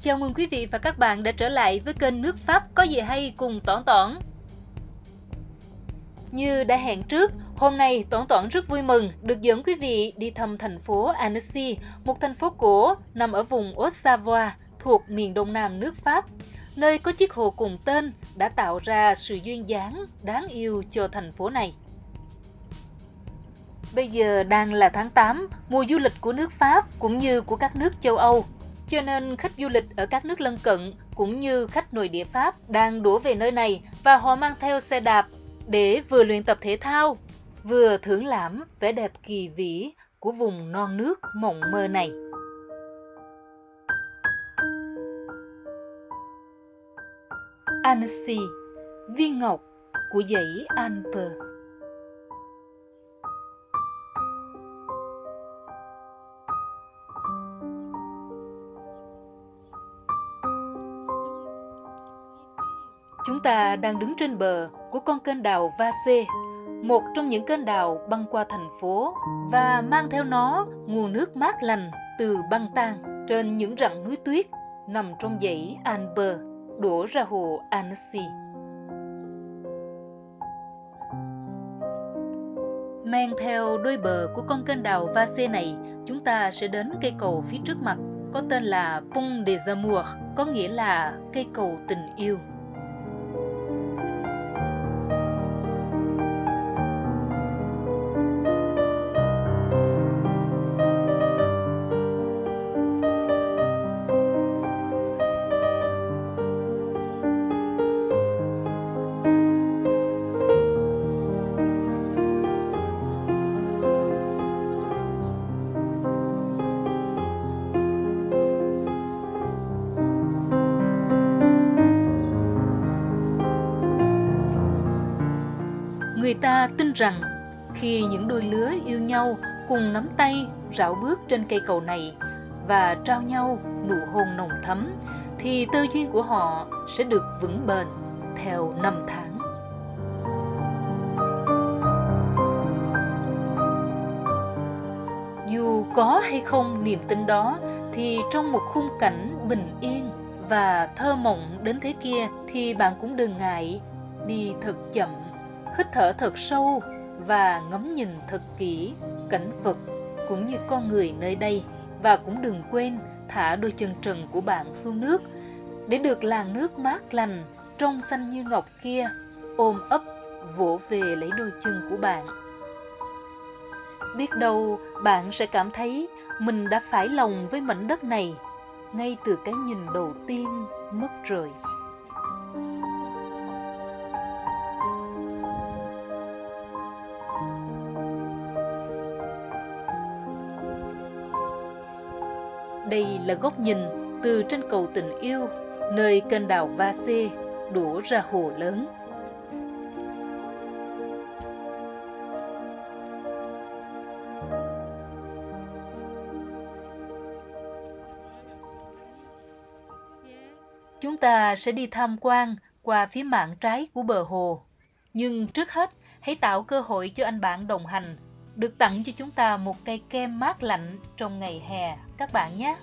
Chào mừng quý vị và các bạn đã trở lại với kênh Nước Pháp có gì hay cùng Toản Toản. Như đã hẹn trước, hôm nay Toản Toản rất vui mừng được dẫn quý vị đi thăm thành phố Annecy, một thành phố cổ nằm ở vùng Haute-Savoie thuộc miền đông nam nước Pháp, nơi có chiếc hồ cùng tên đã tạo ra sự duyên dáng đáng yêu cho thành phố này. Bây giờ đang là tháng 8, mùa du lịch của nước Pháp cũng như của các nước châu Âu. Cho nên khách du lịch ở các nước lân cận cũng như khách nội địa Pháp đang đổ về nơi này và họ mang theo xe đạp để vừa luyện tập thể thao, vừa thưởng lãm vẻ đẹp kỳ vĩ của vùng non nước mộng mơ này. Annecy, viên ngọc của dãy Alpes. Chúng ta đang đứng trên bờ của con kênh đào Vasse, một trong những kênh đào băng qua thành phố và mang theo nó nguồn nước mát lành từ băng tan trên những rặng núi tuyết nằm trong dãy Alpes đổ ra hồ Annecy. Men theo đôi bờ của con kênh đào Vasse này, chúng ta sẽ đến cây cầu phía trước mặt có tên là Pont des Amours, có nghĩa là cây cầu tình yêu. Người ta tin rằng khi những đôi lứa yêu nhau cùng nắm tay rảo bước trên cây cầu này và trao nhau nụ hôn nồng thắm thì tơ duyên của họ sẽ được vững bền theo năm tháng. Dù có hay không niềm tin đó thì trong một khung cảnh bình yên và thơ mộng đến thế kia thì bạn cũng đừng ngại đi thật chậm, hít thở thật sâu và ngắm nhìn thật kỹ cảnh vật cũng như con người nơi đây, và cũng đừng quên thả đôi chân trần của bạn xuống nước để được làn nước mát lành trong xanh như ngọc kia ôm ấp vỗ về lấy đôi chân của bạn. Biết đâu bạn sẽ cảm thấy mình đã phải lòng với mảnh đất này ngay từ cái nhìn đầu tiên mất rồi. Đây là góc nhìn từ trên cầu tình yêu, nơi kênh đào Vasse đổ ra hồ lớn. Chúng ta sẽ đi tham quan qua phía mạn trái của bờ hồ. Nhưng trước hết, hãy tạo cơ hội cho anh bạn đồng hành được tặng cho chúng ta một cây kem mát lạnh trong ngày hè các bạn nhé.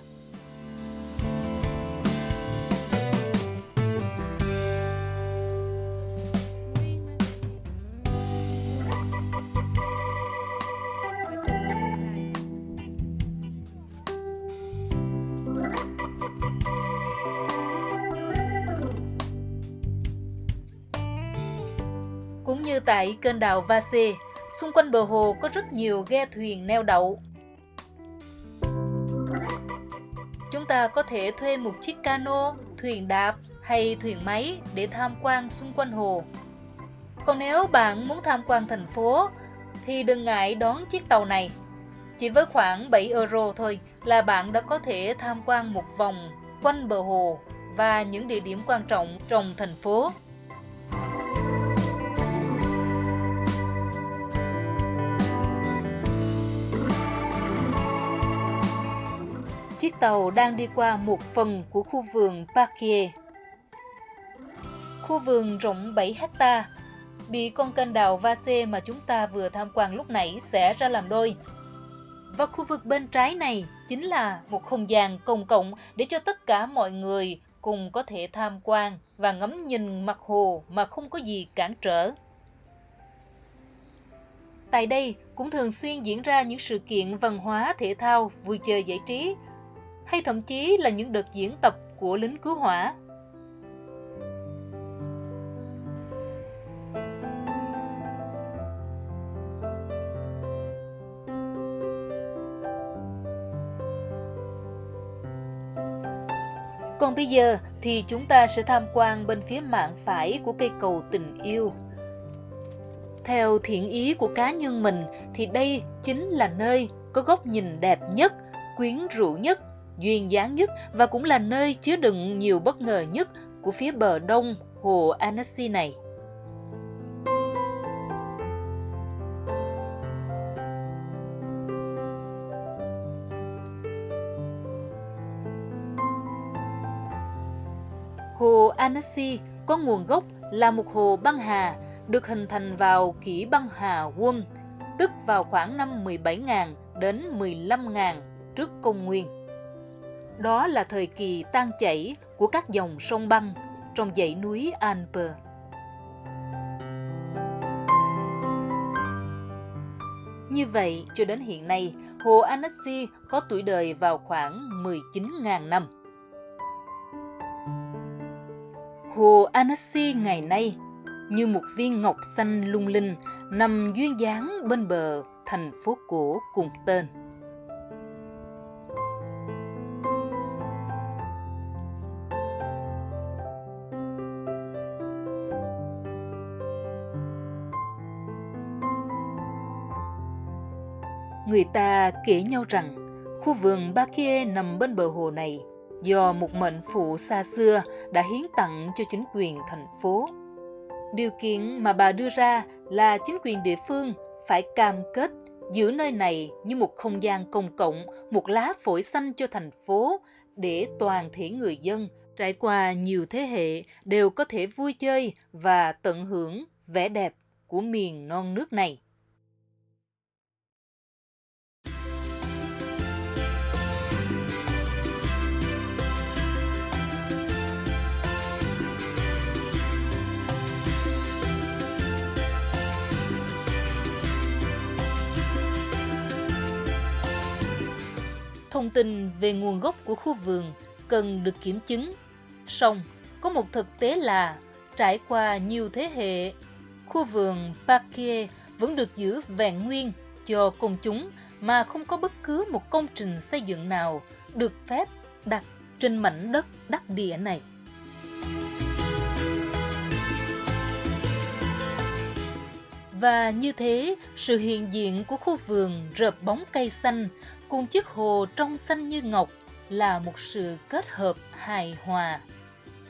Cũng như tại kênh đào Vasse, xung quanh bờ hồ có rất nhiều ghe thuyền neo đậu. Chúng ta có thể thuê một chiếc cano, thuyền đạp hay thuyền máy để tham quan xung quanh hồ. Còn nếu bạn muốn tham quan thành phố thì đừng ngại đón chiếc tàu này. Chỉ với khoảng 7 euro thôi là bạn đã có thể tham quan một vòng quanh bờ hồ và những địa điểm quan trọng trong thành phố. Chiếc tàu đang đi qua một phần của khu vườn Parquier. Khu vườn rộng 7 hecta bị con kênh đào Vasse mà chúng ta vừa tham quan lúc nãy xẻ ra làm đôi. Và khu vực bên trái này chính là một không gian công cộng để cho tất cả mọi người cùng có thể tham quan và ngắm nhìn mặt hồ mà không có gì cản trở. Tại đây cũng thường xuyên diễn ra những sự kiện văn hóa, thể thao, vui chơi giải trí, hay thậm chí là những đợt diễn tập của lính cứu hỏa. Còn bây giờ thì chúng ta sẽ tham quan bên phía mạn phải của cây cầu tình yêu. Theo thiện ý của cá nhân mình thì đây chính là nơi có góc nhìn đẹp nhất, quyến rũ nhất, duyên dáng nhất và cũng là nơi chứa đựng nhiều bất ngờ nhất của phía bờ đông hồ Annecy này. Hồ Annecy có nguồn gốc là một hồ băng hà được hình thành vào kỷ băng hà Worm, tức vào khoảng năm 17.000 đến 15.000 trước công nguyên. Đó là thời kỳ tan chảy của các dòng sông băng trong dãy núi Alpes. Như vậy, cho đến hiện nay, hồ Annecy có tuổi đời vào khoảng 19.000 năm. Hồ Annecy ngày nay như một viên ngọc xanh lung linh nằm duyên dáng bên bờ thành phố cổ cùng tên. Người ta kể nhau rằng khu vườn Bakie nằm bên bờ hồ này do một mệnh phụ xa xưa đã hiến tặng cho chính quyền thành phố. Điều kiện mà bà đưa ra là chính quyền địa phương phải cam kết giữ nơi này như một không gian công cộng, một lá phổi xanh cho thành phố để toàn thể người dân trải qua nhiều thế hệ đều có thể vui chơi và tận hưởng vẻ đẹp của miền non nước này. Thông tin về nguồn gốc của khu vườn cần được kiểm chứng. Song, có một thực tế là trải qua nhiều thế hệ, khu vườn Bakie vẫn được giữ vẹn nguyên cho công chúng mà không có bất cứ một công trình xây dựng nào được phép đặt trên mảnh đất đắc địa này. Và như thế, sự hiện diện của khu vườn rợp bóng cây xanh cùng chiếc hồ trong xanh như ngọc là một sự kết hợp hài hòa,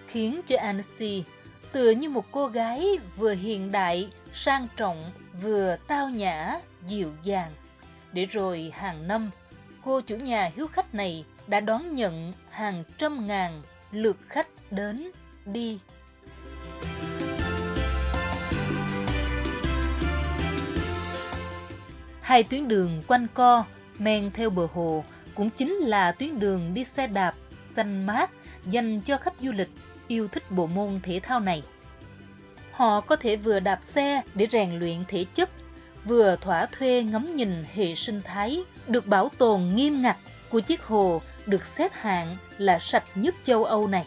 khiến cho Annecy tựa như một cô gái vừa hiện đại, sang trọng, vừa tao nhã, dịu dàng. Để rồi hàng năm, cô chủ nhà hiếu khách này đã đón nhận hàng trăm ngàn lượt khách đến, đi. Hai tuyến đường quanh co men theo bờ hồ cũng chính là tuyến đường đi xe đạp xanh mát dành cho khách du lịch yêu thích bộ môn thể thao này. Họ có thể vừa đạp xe để rèn luyện thể chất, vừa thỏa thuê ngắm nhìn hệ sinh thái được bảo tồn nghiêm ngặt của chiếc hồ được xếp hạng là sạch nhất châu Âu này.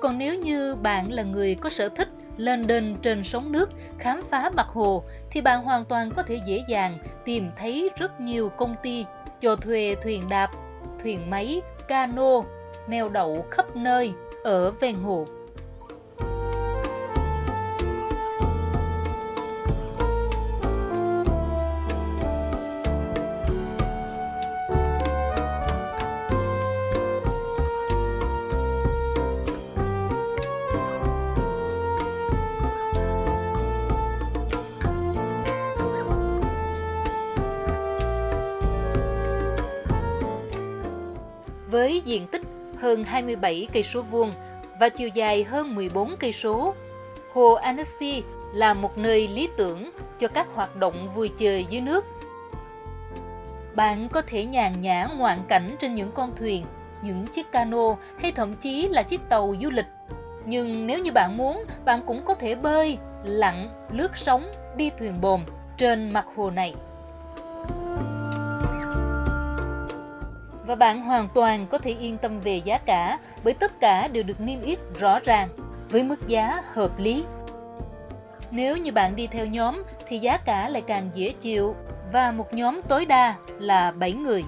Còn nếu như bạn là người có sở thích lên đên trên sóng nước, khám phá mặt hồ, thì bạn hoàn toàn có thể dễ dàng tìm thấy rất nhiều công ty cho thuê thuyền đạp, thuyền máy, cano, neo đậu khắp nơi ở ven hồ. với diện tích hơn 27 cây số vuông và chiều dài hơn 14 cây số. Hồ Annecy là một nơi lý tưởng cho các hoạt động vui chơi dưới nước. Bạn có thể nhàn nhã ngoạn cảnh trên những con thuyền, những chiếc cano hay thậm chí là chiếc tàu du lịch. Nhưng nếu như bạn muốn, bạn cũng có thể bơi, lặn, lướt sóng, đi thuyền bồn trên mặt hồ này. Và bạn hoàn toàn có thể yên tâm về giá cả, bởi tất cả đều được niêm yết rõ ràng với mức giá hợp lý. Nếu như bạn đi theo nhóm thì giá cả lại càng dễ chịu, và một nhóm tối đa là 7 người.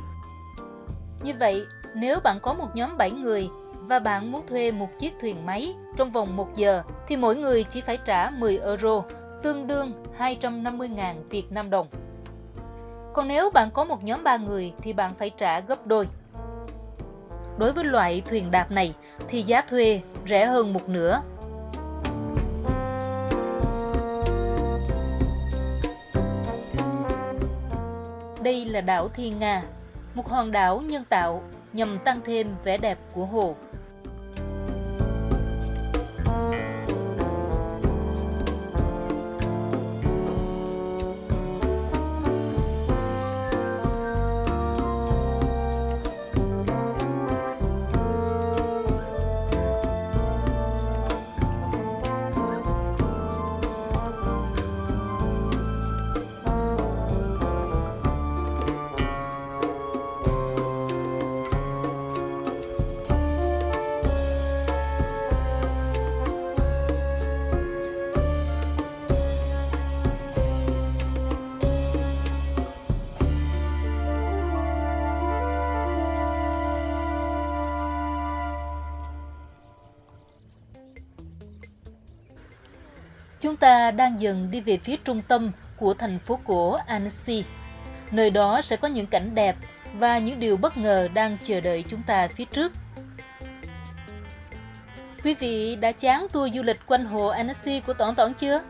Như vậy, nếu bạn có một nhóm 7 người và bạn muốn thuê một chiếc thuyền máy trong vòng 1 giờ thì mỗi người chỉ phải trả 10 euro, tương đương 250.000 Việt Nam đồng. Còn nếu bạn có một nhóm 3 người thì bạn phải trả gấp đôi. Đối với loại thuyền đạp này thì giá thuê rẻ hơn một nửa. Đây là đảo Thiên Nga, một hòn đảo nhân tạo nhằm tăng thêm vẻ đẹp của hồ. Chúng ta đang dần đi về phía trung tâm của thành phố cổ Annecy. Nơi đó sẽ có những cảnh đẹp và những điều bất ngờ đang chờ đợi chúng ta phía trước. Quý vị đã chán tour du lịch quanh hồ Annecy của Toản Toản chưa?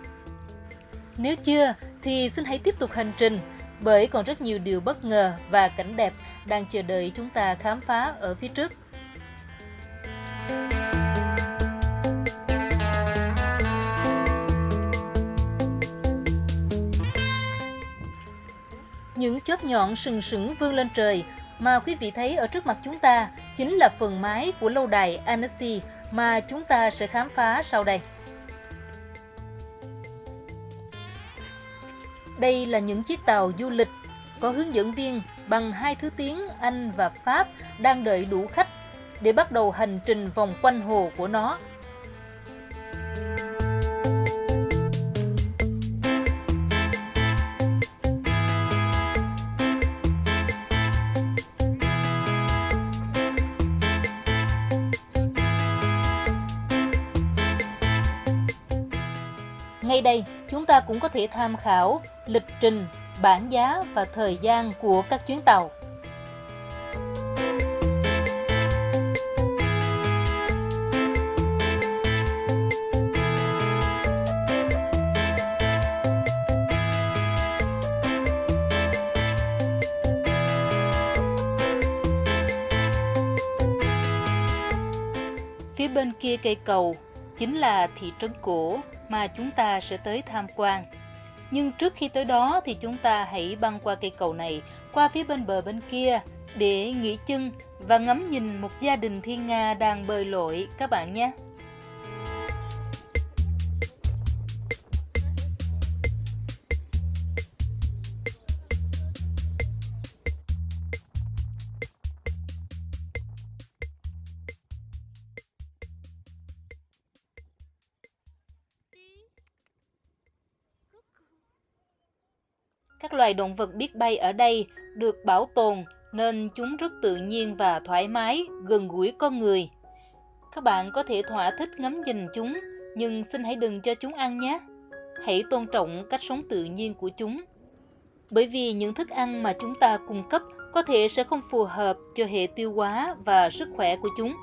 Nếu chưa thì xin hãy tiếp tục hành trình, bởi còn rất nhiều điều bất ngờ và cảnh đẹp đang chờ đợi chúng ta khám phá ở phía trước. Những chóp nhọn sừng sững vươn lên trời mà quý vị thấy ở trước mặt chúng ta chính là phần mái của lâu đài Annecy mà chúng ta sẽ khám phá sau đây. Đây là những chiếc tàu du lịch có hướng dẫn viên bằng 2 thứ tiếng Anh và Pháp đang đợi đủ khách để bắt đầu hành trình vòng quanh hồ của nó. Ngay đây, chúng ta cũng có thể tham khảo lịch trình, bảng giá và thời gian của các chuyến tàu. Phía bên kia cây cầu chính là thị trấn cổ mà chúng ta sẽ tới tham quan. Nhưng trước khi tới đó thì chúng ta hãy băng qua cây cầu này, qua phía bên bờ bên kia để nghỉ chân và ngắm nhìn một gia đình thiên nga đang bơi lội các bạn nhé. Các loài động vật biết bay ở đây được bảo tồn nên chúng rất tự nhiên và thoải mái, gần gũi con người. Các bạn có thể thỏa thích ngắm nhìn chúng, nhưng xin hãy đừng cho chúng ăn nhé. Hãy tôn trọng cách sống tự nhiên của chúng. Bởi vì những thức ăn mà chúng ta cung cấp có thể sẽ không phù hợp cho hệ tiêu hóa và sức khỏe của chúng.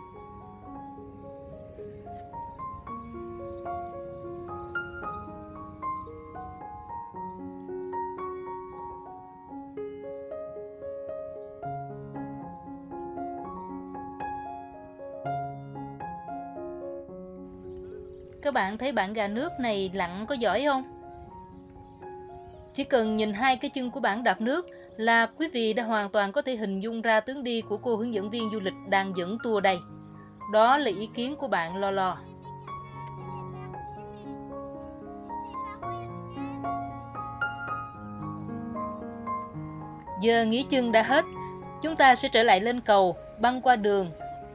Các bạn thấy bạn gà nước này lặn có giỏi không? Chỉ cần nhìn hai cái chân của bạn đạp nước là quý vị đã hoàn toàn có thể hình dung ra tướng đi của cô hướng dẫn viên du lịch đang dẫn tour đây. Đó là ý kiến của bạn Lolo. Giờ nghỉ chân đã hết, chúng ta sẽ trở lại lên cầu, băng qua đường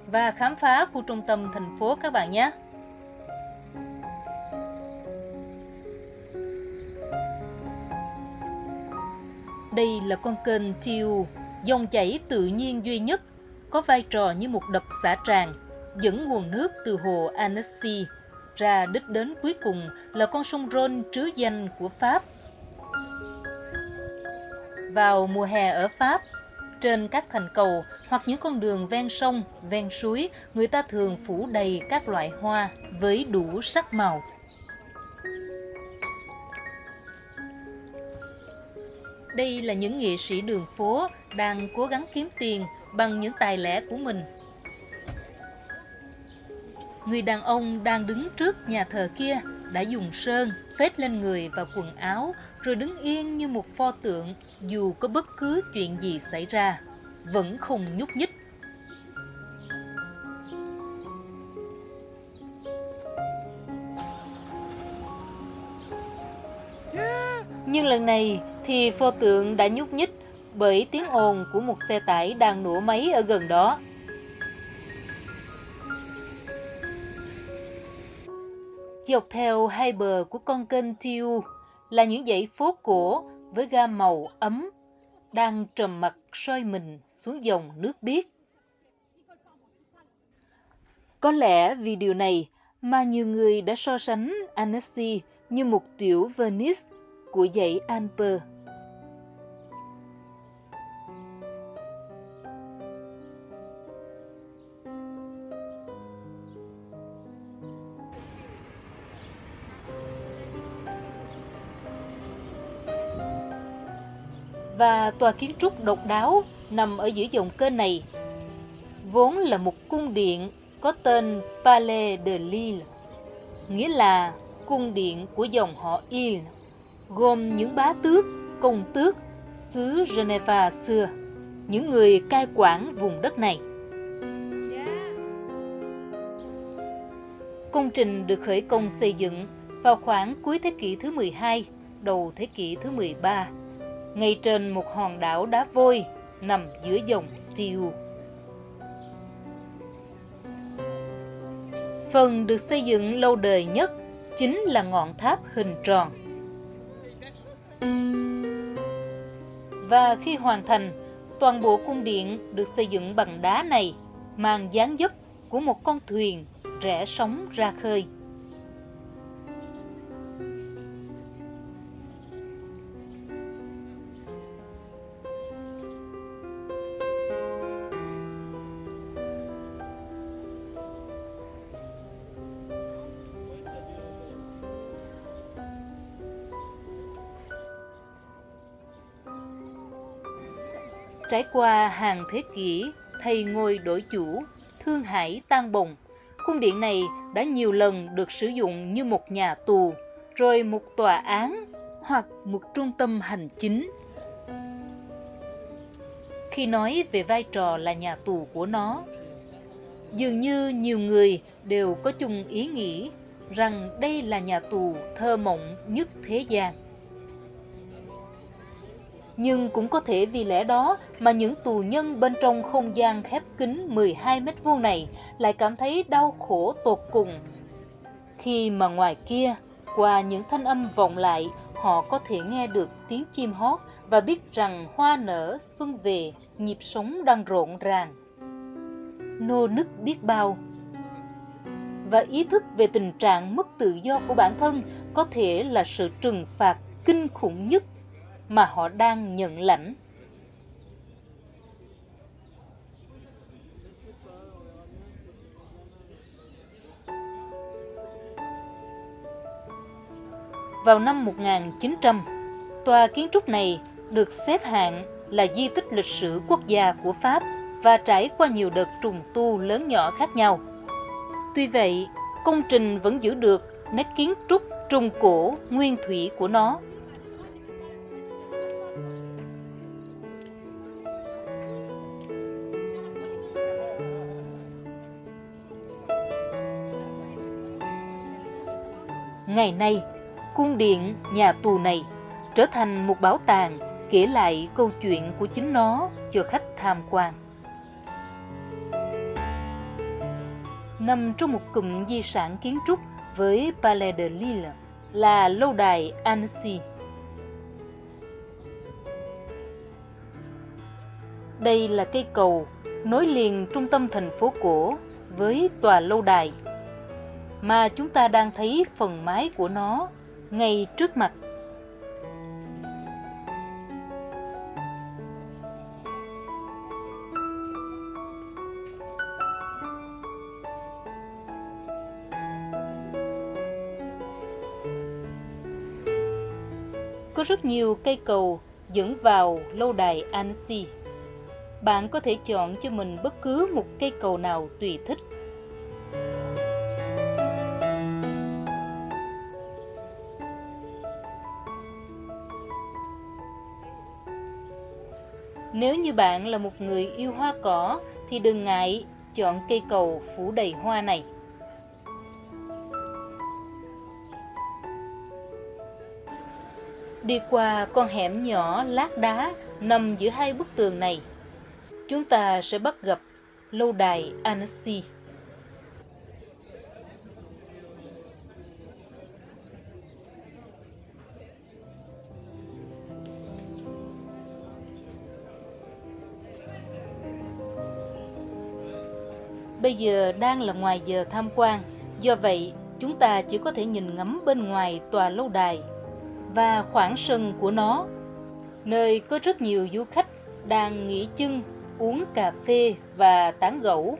và khám phá khu trung tâm thành phố các bạn nhé. Đây là con kênh Tiu, dòng chảy tự nhiên duy nhất, có vai trò như một đập xả tràn, dẫn nguồn nước từ hồ Annecy ra đích đến cuối cùng là con sông Rhône trứ danh của Pháp. Vào mùa hè ở Pháp, trên các thành cầu hoặc những con đường ven sông, ven suối, người ta thường phủ đầy các loại hoa với đủ sắc màu. Đây là những nghệ sĩ đường phố đang cố gắng kiếm tiền bằng những tài lẻ của mình. Người đàn ông đang đứng trước nhà thờ kia đã dùng sơn phết lên người và quần áo rồi đứng yên như một pho tượng, dù có bất cứ chuyện gì xảy ra, vẫn không nhúc nhích. Nhưng lần này thì pho tượng đã nhúc nhích bởi tiếng ồn của một xe tải đang nổ máy ở gần đó. Dọc theo hai bờ của con kênh Tiu là những dãy phố cổ với gam màu ấm đang trầm mặc soi mình xuống dòng nước biếc. Có lẽ vì điều này mà nhiều người đã so sánh Annecy như một tiểu Venice của dãy Alpes. Và tòa kiến trúc độc đáo nằm ở giữa dòng kênh này vốn là một cung điện có tên Palais de Lille, nghĩa là cung điện của dòng họ Il, gồm những bá tước, công tước xứ Geneva xưa, những người cai quản vùng đất này. Công trình được khởi công xây dựng vào khoảng cuối thế kỷ thứ 12, đầu thế kỷ thứ 13, ngay trên một hòn đảo đá vôi nằm giữa dòng Tiu. Phần được xây dựng lâu đời nhất chính là ngọn tháp hình tròn. Và khi hoàn thành, toàn bộ cung điện được xây dựng bằng đá này mang dáng dấp của một con thuyền rẽ sóng ra khơi. Trải qua hàng thế kỷ, thầy ngôi đổi chủ, thương hải tan bồng, cung điện này đã nhiều lần được sử dụng như một nhà tù, rồi một tòa án hoặc một trung tâm hành chính. Khi nói về vai trò là nhà tù của nó, dường như nhiều người đều có chung ý nghĩ rằng đây là nhà tù thơ mộng nhất thế gian. Nhưng cũng có thể vì lẽ đó mà những tù nhân bên trong không gian khép kín 12 mét vuông này lại cảm thấy đau khổ tột cùng. Khi mà ngoài kia, qua những thanh âm vọng lại, họ có thể nghe được tiếng chim hót và biết rằng hoa nở xuân về, nhịp sống đang rộn ràng. Nô nức biết bao. Và ý thức về tình trạng mất tự do của bản thân có thể là sự trừng phạt kinh khủng nhất mà họ đang nhận lãnh. Vào năm 1900, tòa kiến trúc này được xếp hạng là di tích lịch sử quốc gia của Pháp và trải qua nhiều đợt trùng tu lớn nhỏ khác nhau. Tuy vậy, công trình vẫn giữ được nét kiến trúc trung cổ nguyên thủy của nó. Ngày nay, cung điện nhà tù này trở thành một bảo tàng kể lại câu chuyện của chính nó cho khách tham quan. Nằm trong một cụm di sản kiến trúc với Palais de Lille là lâu đài Annecy. Đây là cây cầu nối liền trung tâm thành phố cổ với tòa lâu đài, mà chúng ta đang thấy phần mái của nó ngay trước mặt. Có rất nhiều cây cầu dẫn vào lâu đài Annecy. Bạn có thể chọn cho mình bất cứ một cây cầu nào tùy thích. Nếu như bạn là một người yêu hoa cỏ thì đừng ngại chọn cây cầu phủ đầy hoa này. Đi qua con hẻm nhỏ lát đá nằm giữa hai bức tường này, chúng ta sẽ bắt gặp lâu đài Annecy. Bây giờ đang là ngoài giờ tham quan, do vậy chúng ta chỉ có thể nhìn ngắm bên ngoài tòa lâu đài và khoảng sân của nó, nơi có rất nhiều du khách đang nghỉ chân, uống cà phê và tán gẫu.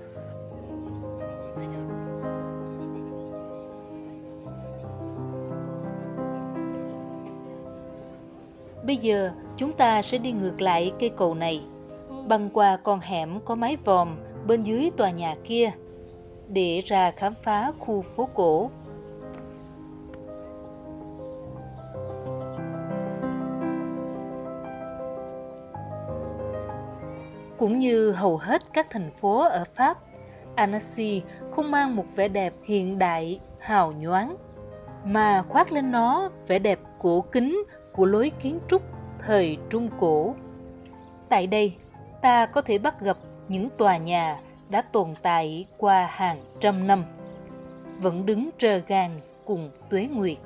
Bây giờ chúng ta sẽ đi ngược lại cây cầu này, băng qua con hẻm có mái vòm bên dưới tòa nhà kia để ra khám phá khu phố cổ. Cũng như hầu hết các thành phố ở Pháp, Annecy không mang một vẻ đẹp hiện đại, hào nhoáng, mà khoác lên nó vẻ đẹp cổ kính của lối kiến trúc thời Trung Cổ. Tại đây, ta có thể bắt gặp những tòa nhà đã tồn tại qua hàng trăm năm, vẫn đứng trơ gang cùng tuế nguyệt.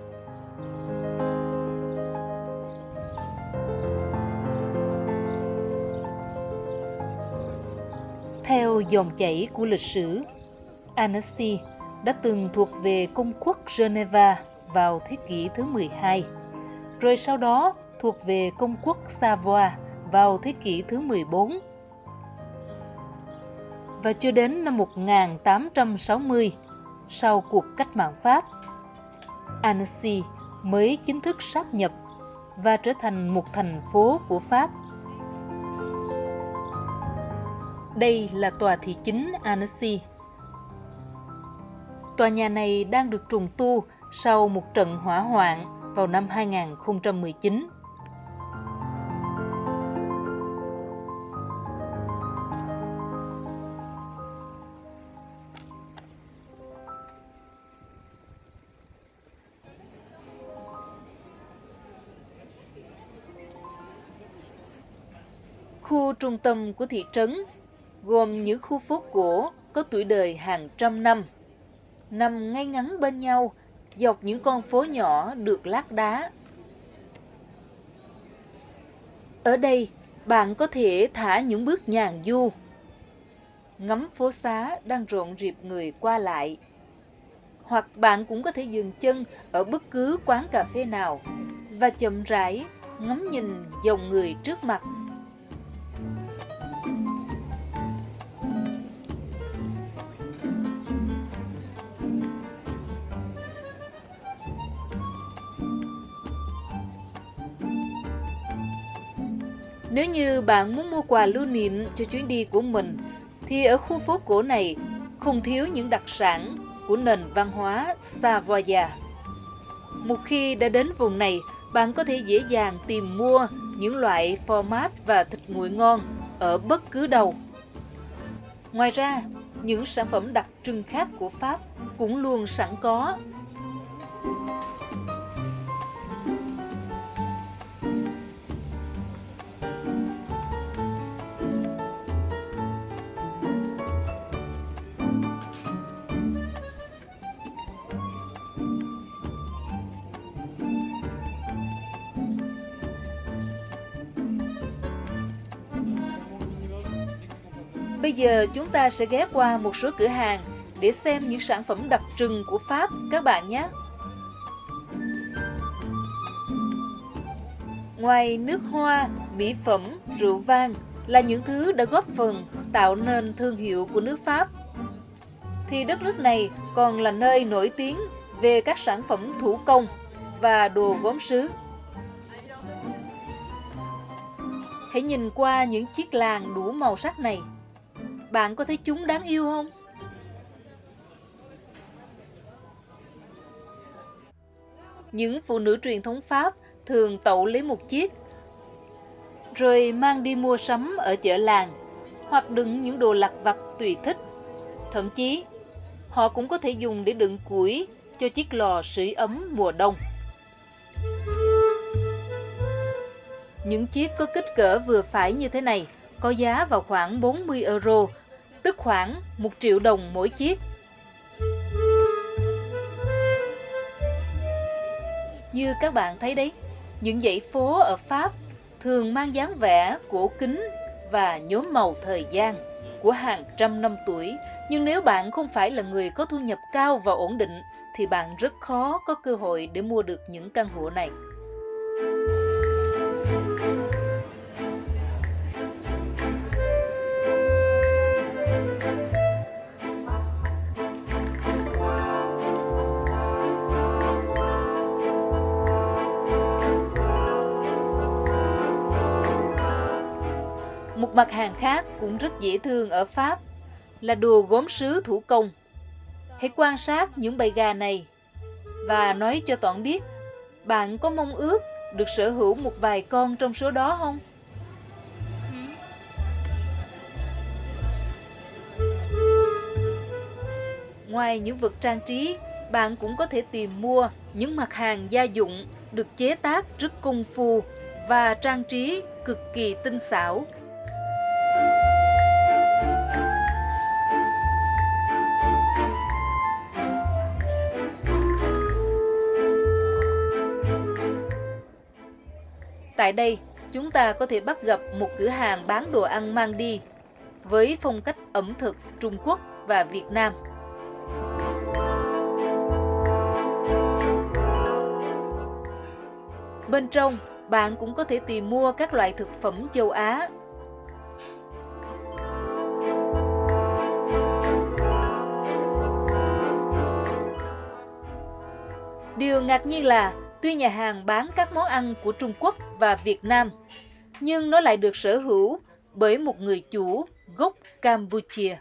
Theo dòng chảy của lịch sử, Annecy đã từng thuộc về công quốc Geneva vào thế kỷ thứ 12, rồi sau đó thuộc về công quốc Savoie vào thế kỷ thứ 14. Và cho đến năm 1860, sau cuộc cách mạng Pháp, Annecy mới chính thức sáp nhập và trở thành một thành phố của Pháp. Đây là tòa thị chính Annecy. Tòa nhà này đang được trùng tu sau một trận hỏa hoạn vào năm 2019. Khu trung tâm của thị trấn gồm những khu phố cổ có tuổi đời hàng trăm năm, nằm ngay ngắn bên nhau dọc những con phố nhỏ được lát đá. Ở đây, bạn có thể thả những bước nhàn du, ngắm phố xá đang rộn rịp người qua lại. Hoặc bạn cũng có thể dừng chân ở bất cứ quán cà phê nào và chậm rãi ngắm nhìn dòng người trước mặt. Nếu như bạn muốn mua quà lưu niệm cho chuyến đi của mình, thì ở khu phố cổ này không thiếu những đặc sản của nền văn hóa Savoia. Một khi đã đến vùng này, bạn có thể dễ dàng tìm mua những loại format và thịt nguội ngon ở bất cứ đâu. Ngoài ra, những sản phẩm đặc trưng khác của Pháp cũng luôn sẵn có. Bây giờ chúng ta sẽ ghé qua một số cửa hàng để xem những sản phẩm đặc trưng của Pháp các bạn nhé. Ngoài nước hoa, mỹ phẩm, rượu vang là những thứ đã góp phần tạo nên thương hiệu của nước Pháp, thì đất nước này còn là nơi nổi tiếng về các sản phẩm thủ công và đồ gốm sứ. Hãy nhìn qua những chiếc làng đủ màu sắc này. Bạn có thấy chúng đáng yêu không? Những phụ nữ truyền thống Pháp thường tậu lấy một chiếc, rồi mang đi mua sắm ở chợ làng, hoặc đựng những đồ lặt vặt tùy thích. Thậm chí, họ cũng có thể dùng để đựng củi cho chiếc lò sưởi ấm mùa đông. Những chiếc có kích cỡ vừa phải như thế này có giá vào khoảng 40 euro, tức khoảng 1 triệu đồng mỗi chiếc. Như các bạn thấy đấy, những dãy phố ở Pháp thường mang dáng vẻ cổ kính và nhuốm màu thời gian của hàng trăm năm tuổi. Nhưng nếu bạn không phải là người có thu nhập cao và ổn định, thì bạn rất khó có cơ hội để mua được những căn hộ này. Một mặt hàng khác cũng rất dễ thương ở Pháp là đồ gốm sứ thủ công. Hãy quan sát những bầy gà này và nói cho Toản biết, bạn có mong ước được sở hữu một vài con trong số đó không? Ngoài những vật trang trí, bạn cũng có thể tìm mua những mặt hàng gia dụng được chế tác rất công phu và trang trí cực kỳ tinh xảo. Tại đây, chúng ta có thể bắt gặp một cửa hàng bán đồ ăn mang đi với phong cách ẩm thực Trung Quốc và Việt Nam. Bên trong, bạn cũng có thể tìm mua các loại thực phẩm châu Á. Điều ngạc nhiên là, tuy nhà hàng bán các món ăn của Trung Quốc và Việt Nam, nhưng nó lại được sở hữu bởi một người chủ gốc Campuchia.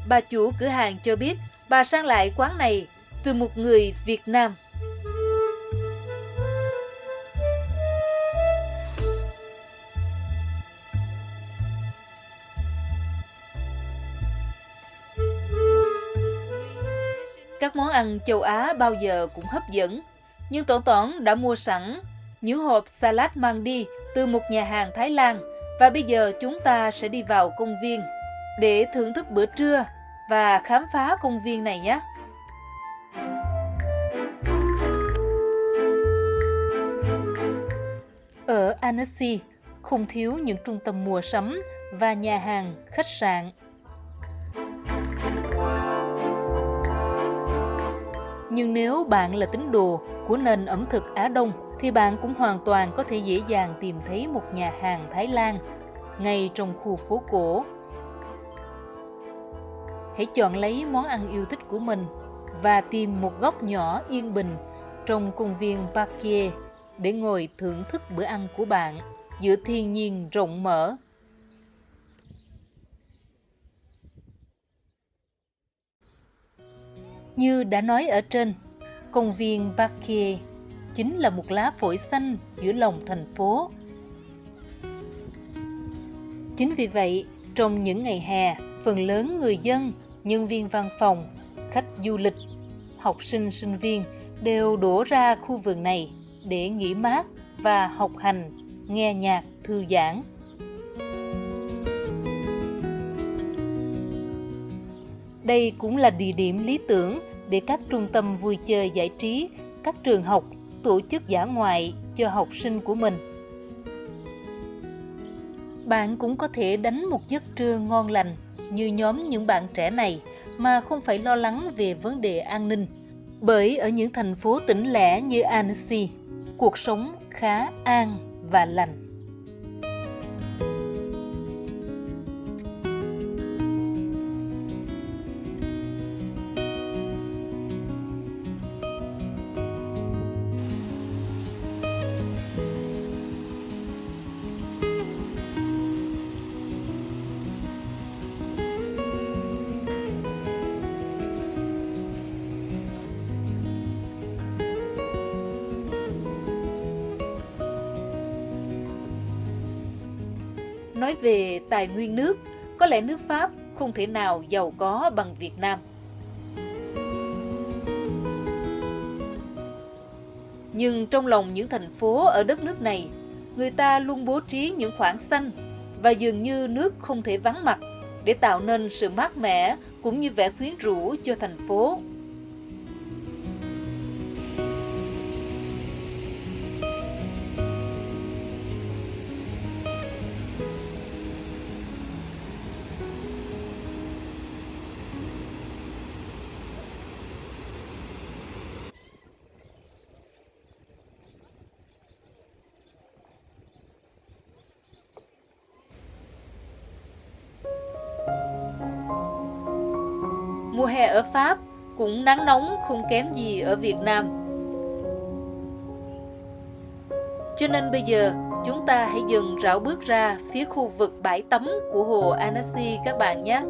Bà chủ cửa hàng cho biết bà sang lại quán này từ một người Việt Nam. Các món ăn châu Á bao giờ cũng hấp dẫn, nhưng Toản đã mua sẵn những hộp salad mang đi từ một nhà hàng Thái Lan, và bây giờ chúng ta sẽ đi vào công viên để thưởng thức bữa trưa và khám phá công viên này nhé. Ở Annecy không thiếu những trung tâm mua sắm và nhà hàng, khách sạn. Nhưng nếu bạn là tín đồ của nền ẩm thực Á Đông, thì bạn cũng hoàn toàn có thể dễ dàng tìm thấy một nhà hàng Thái Lan ngay trong khu phố cổ. Hãy chọn lấy món ăn yêu thích của mình và tìm một góc nhỏ yên bình trong công viên Parquier để ngồi thưởng thức bữa ăn của bạn giữa thiên nhiên rộng mở. Như đã nói ở trên, công viên Bakie chính là một lá phổi xanh giữa lòng thành phố. Chính vì vậy, trong những ngày hè, phần lớn người dân, nhân viên văn phòng, khách du lịch, học sinh, sinh viên đều đổ ra khu vườn này để nghỉ mát và học hành, nghe nhạc, thư giãn. Đây cũng là địa điểm lý tưởng để các trung tâm vui chơi giải trí, các trường học tổ chức dã ngoại cho học sinh của mình. Bạn cũng có thể đánh một giấc trưa ngon lành như nhóm những bạn trẻ này mà không phải lo lắng về vấn đề an ninh. Bởi ở những thành phố tỉnh lẻ như Annecy, cuộc sống khá an và lành. Nói về tài nguyên nước, có lẽ nước Pháp không thể nào giàu có bằng Việt Nam. Nhưng trong lòng những thành phố ở đất nước này, người ta luôn bố trí những khoảng xanh và dường như nước không thể vắng mặt để tạo nên sự mát mẻ cũng như vẻ quyến rũ cho thành phố. Mùa hè ở Pháp cũng nắng nóng không kém gì ở Việt Nam. Cho nên bây giờ chúng ta hãy dần rảo bước ra phía khu vực bãi tắm của hồ Annecy các bạn nhé.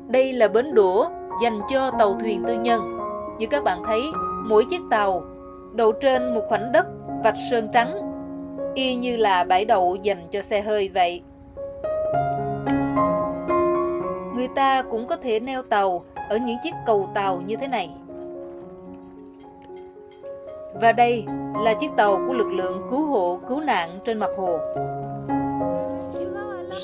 Đây là bến đỗ dành cho tàu thuyền tư nhân. Như các bạn thấy, mỗi chiếc tàu đậu trên một khoảnh đất vạch sơn trắng, y như là bãi đậu dành cho xe hơi vậy. Người ta cũng có thể neo tàu ở những chiếc cầu tàu như thế này. Và đây là chiếc tàu của lực lượng cứu hộ cứu nạn trên mặt hồ.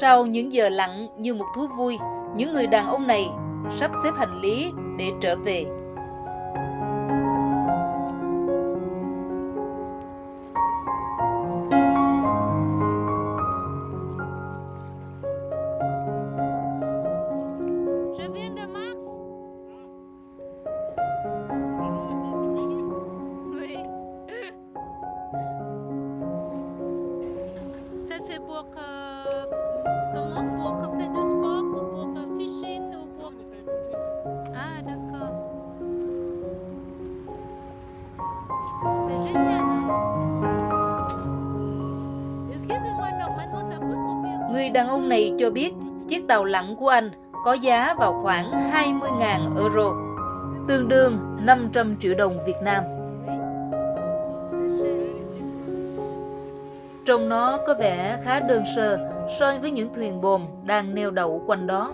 Sau những giờ lặn như một thú vui, những người đàn ông này sắp xếp hành lý để trở về. Người đàn ông này cho biết chiếc tàu lặn của anh có giá vào khoảng 20.000 euro, tương đương 500 triệu đồng Việt Nam. Trông nó có vẻ khá đơn sơ so với những thuyền bồn đang neo đậu quanh đó.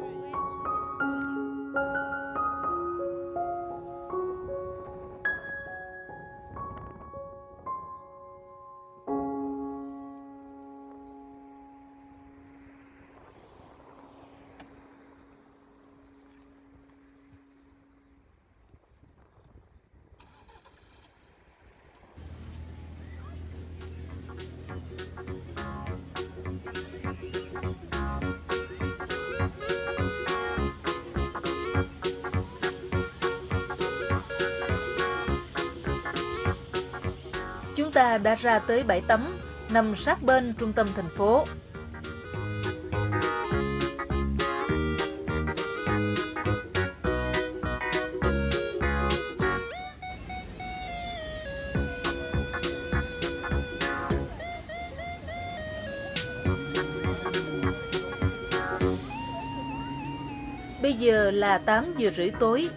Chúng ta đã ra tới bãi tắm nằm sát bên trung tâm thành phố. Bây giờ là 8 giờ rưỡi tối,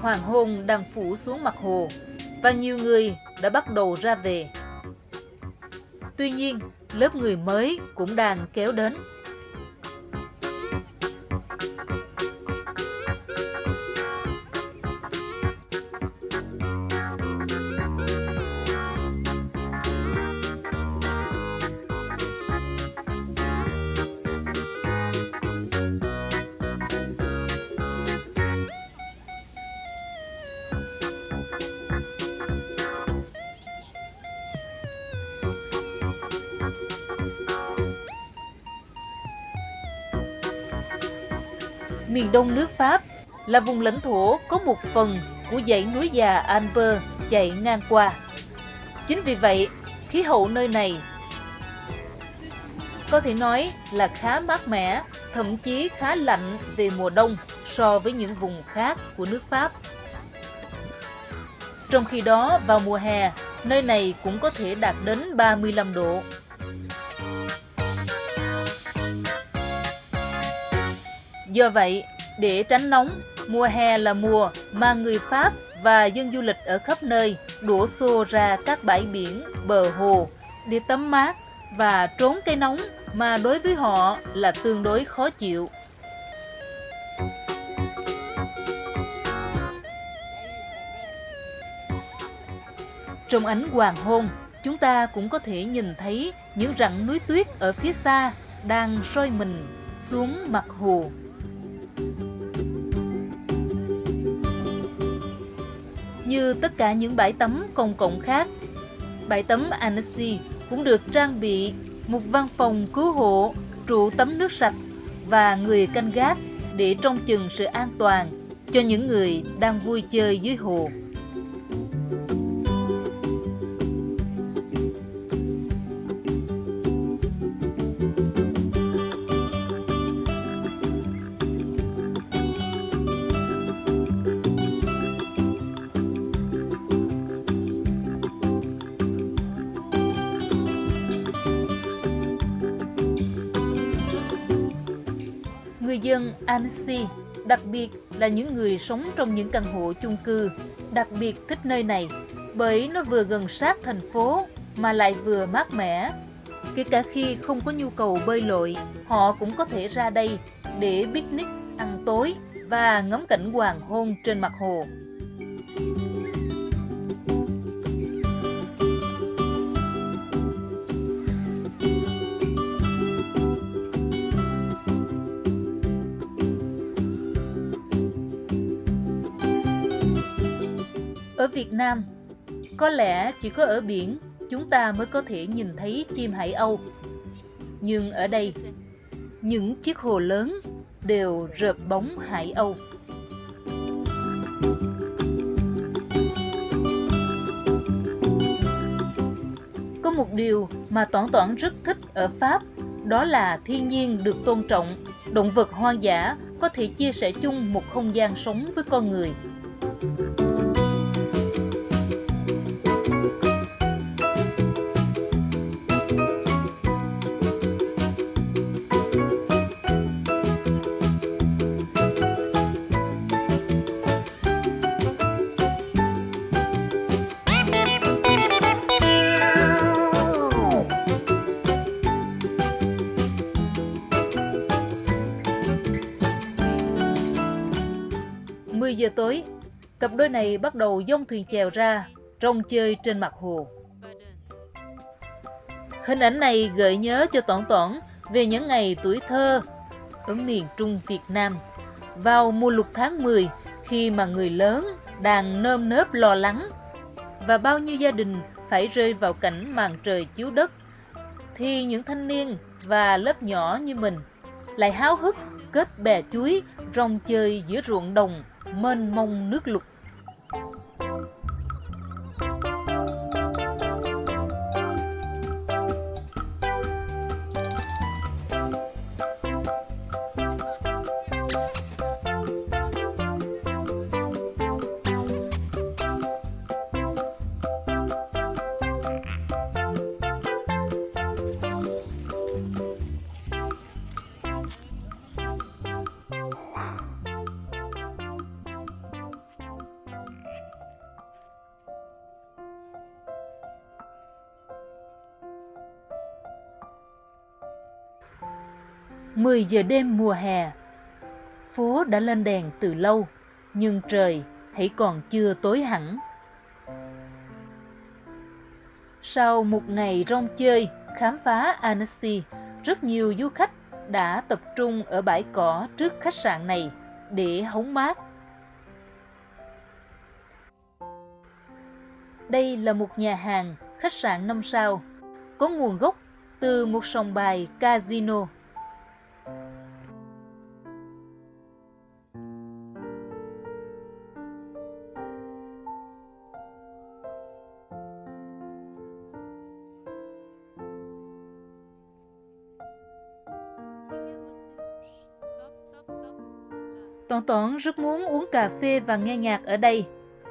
hoàng hôn đang phủ xuống mặt hồ và nhiều người đã bắt đầu ra về. Tuy nhiên, lớp người mới cũng đang kéo đến. Miền đông nước Pháp là vùng lãnh thổ có một phần của dãy núi già Alpes chạy ngang qua. Chính vì vậy, khí hậu nơi này có thể nói là khá mát mẻ, thậm chí khá lạnh về mùa đông so với những vùng khác của nước Pháp. Trong khi đó, vào mùa hè, nơi này cũng có thể đạt đến 35 độ. Do vậy, để tránh nóng, mùa hè là mùa mà người Pháp và dân du lịch ở khắp nơi đổ xô ra các bãi biển, bờ hồ để tắm mát và trốn cái nóng mà đối với họ là tương đối khó chịu. Trong ánh hoàng hôn, chúng ta cũng có thể nhìn thấy những rặng núi tuyết ở phía xa đang soi mình xuống mặt hồ. Như tất cả những bãi tắm công cộng khác, bãi tắm Annecy cũng được trang bị một văn phòng cứu hộ, trụ tắm nước sạch và người canh gác để trông chừng sự an toàn cho những người đang vui chơi dưới hồ. Người dân Annecy, đặc biệt là những người sống trong những căn hộ chung cư, đặc biệt thích nơi này bởi nó vừa gần sát thành phố mà lại vừa mát mẻ. Kể cả khi không có nhu cầu bơi lội, họ cũng có thể ra đây để picnic, ăn tối và ngắm cảnh hoàng hôn trên mặt hồ. Ở Việt Nam, có lẽ chỉ có ở biển chúng ta mới có thể nhìn thấy chim hải âu. Nhưng ở đây, những chiếc hồ lớn đều rợp bóng hải âu. Có một điều mà Toản Toản rất thích ở Pháp, đó là thiên nhiên được tôn trọng, động vật hoang dã có thể chia sẻ chung một không gian sống với con người. Giờ tối, cặp đôi này bắt đầu dông thuyền chèo ra, rong chơi trên mặt hồ. Hình ảnh này gợi nhớ cho Toản Toản về những ngày tuổi thơ ở miền Trung Việt Nam, vào mùa lục tháng 10 khi mà người lớn đang nơm nớp lo lắng và bao nhiêu gia đình phải rơi vào cảnh màn trời chiếu đất, thì những thanh niên và lớp nhỏ như mình lại háo hức kết bè chuối rong chơi giữa ruộng đồng mênh mông nước lụt. 10 giờ đêm mùa hè. Phố đã lên đèn từ lâu, nhưng trời hãy còn chưa tối hẳn. Sau một ngày rong chơi, khám phá Annecy, rất nhiều du khách đã tập trung ở bãi cỏ trước khách sạn này để hóng mát. Đây là một nhà hàng, khách sạn 5 sao, có nguồn gốc từ một sòng bài casino. Toán rất muốn uống cà phê và nghe nhạc ở đây,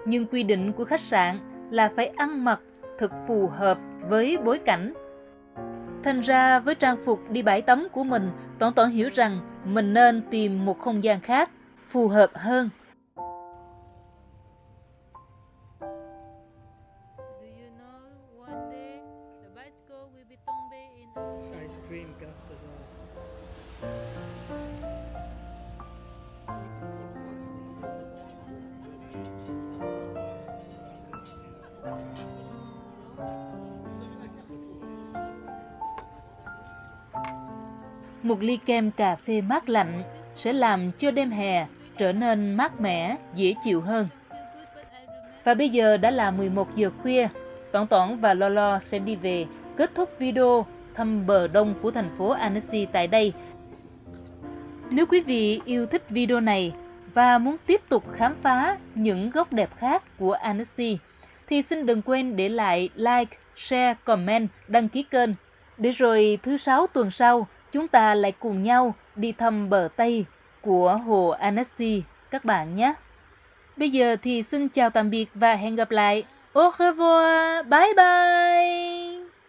nhưng quy định của khách sạn là phải ăn mặc thật phù hợp với bối cảnh. Thành ra với trang phục đi bãi tắm của mình, Toán hiểu rằng mình nên tìm một không gian khác, phù hợp hơn. Một ly kem cà phê mát lạnh sẽ làm cho đêm hè trở nên mát mẻ, dễ chịu hơn. Và bây giờ đã là 11 giờ khuya, Toán và Lo sẽ đi về, kết thúc video thăm bờ đông của thành phố Annecy tại đây. Nếu quý vị yêu thích video này và muốn tiếp tục khám phá những góc đẹp khác của Annecy, thì xin đừng quên để lại like, share, comment, đăng ký kênh. Để rồi thứ 6 tuần sau, chúng ta lại cùng nhau đi thăm bờ Tây của hồ Annecy các bạn nhé. Bây giờ thì xin chào tạm biệt và hẹn gặp lại. Au revoir!